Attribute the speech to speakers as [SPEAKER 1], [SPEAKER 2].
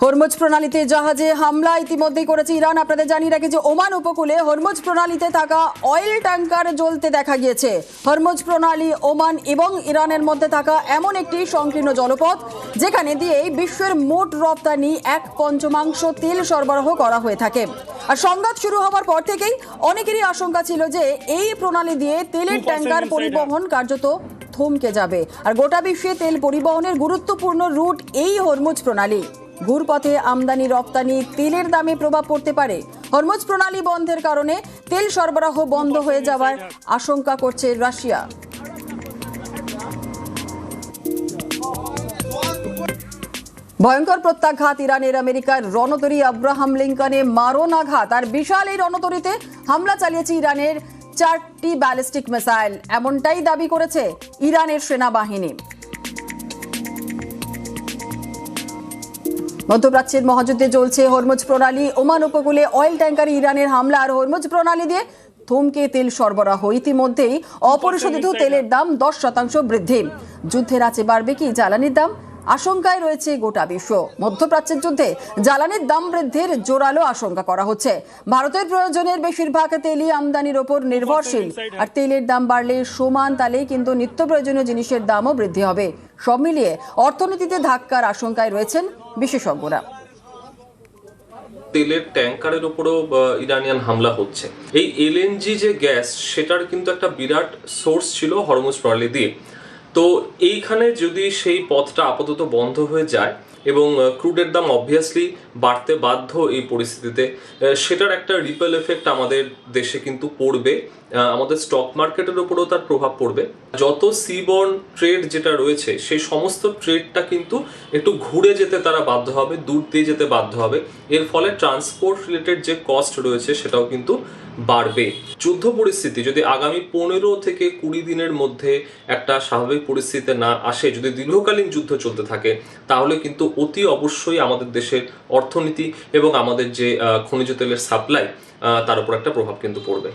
[SPEAKER 1] Hormuz প্রণালীতে জাহাজে হামলা ইতিমধ্যেই করেছে ইরান। আপনাদের জানিয়ে রাখি যে ওমান উপকূলে হরমুজ প্রণালীতে থাকা অয়েল ট্যাঙ্কার জ্বলতে দেখা গিয়েছে। হরমুজ প্রণালী ওমান এবং ইরানের মধ্যে থাকা এমন একটি সংকীর্ণ জলপথ যেখানে দিয়ে বিশ্বের মোট রপ্তানি 1/5 তেল সরবরাহ করা হয়ে থাকে। আর সংঘাত শুরু হওয়ার পর থেকেই অনেকেরই আশঙ্কা ছিল যে এই প্রণালী দিয়ে তেলের ট্যাঙ্কার পরিবহন কার্যত থমকে যাবে। আর গোটা বিশ্বে তেল পরিবহনের গুরুত্বপূর্ণ রুট এই হরমুজ প্রণালী। ঘুরপথে আমদানি রপ্তানি তেলের দামে প্রভাব পড়তে পারে। হরমুজ প্রণালী বন্ধের কারণে তেল সরবরাহ বন্ধ হয়ে যাওয়ার আশঙ্কা করছে রাশিয়া। ভয়ঙ্কর প্রত্যাঘাত ইরানের আমেরিকার রণতরী আব্রাহাম লিঙ্কনে মারণ আঘাত। আর বিশাল এই রণতরীতে হামলা চালিয়েছে ইরানের 4টি ব্যালিস্টিক মিসাইল, এমনটাই দাবি করেছে ইরানের সেনাবাহিনী। মধ্যপ্রাচ্যের মহাযুদ্ধে চলছে হরমুজ প্রণালী। ওমান উপকূলে অয়েল ট্যাঙ্কারে ইরানের হামলা আর হরমুজ প্রণালী দিয়ে থমকে তেল সরবরাহ। ইতিমধ্যেই অপরিশোধিত তেলের দাম 10% বৃদ্ধি। যুদ্ধের আঁচে বাড়বে কি জ্বালানির দাম? আশঙ্কায় রয়েছে গোটা বিশ্ব। মধ্যপ্রাচ্যের যুদ্ধে জ্বালানির দাম বৃদ্ধির জোরালো আশঙ্কা করা হচ্ছে। ভারতের প্রয়োজনের বেশিরভাগ তেলই আমদানির ওপর নির্ভরশীল। আর তেলের দাম বাড়লে সমান তালে কিন্তু নিত্য প্রয়োজনীয় জিনিসের দামও বৃদ্ধি হবে। সব মিলিয়ে অর্থনীতিতে ধাক্কার আশঙ্কায় রয়েছেন বিশেষজ্ঞরা।
[SPEAKER 2] তেলের ট্যাঙ্কারের উপরও ইরানিয়ান হামলা হচ্ছে। এই এলএনজি যে গ্যাস, সেটার কিন্তু একটা বিরাট সোর্স ছিল হরমুজ প্রণালী দিয়ে। তো এইখানে যদি সেই পথটা আপাতত বন্ধ হয়ে যায় এবং ক্রুডের দাম অবভিয়াসলি বাড়তে বাধ্য এই পরিস্থিতিতে, সেটার একটা রিপেল এফেক্ট আমাদের দেশে কিন্তু পড়বে। আমাদের স্টক মার্কেটের উপরেও তার প্রভাব পড়বে। যত সিবর্ন ট্রেড যেটা রয়েছে সেই সমস্ত ট্রেডটা কিন্তু একটু ঘুরে যেতে তারা বাধ্য হবে, দূর দিয়ে যেতে বাধ্য হবে। এর ফলে ট্রান্সপোর্ট রিলেটেড যে কস্ট রয়েছে সেটাও কিন্তু বাড়বে। যুদ্ধ পরিস্থিতি যদি আগামী 15 থেকে 20 দিনের মধ্যে একটা স্বাভাবিক পরিস্থিতিতে না আসে, যদি দীর্ঘকালীন যুদ্ধ চলতে থাকে, তাহলে কিন্তু অতি অবশ্যই আমাদের দেশের অর্থনীতি এবং আমাদের যে খনিজ তেলের সাপ্লাই, তার উপর একটা প্রভাব কিন্তু পড়বে।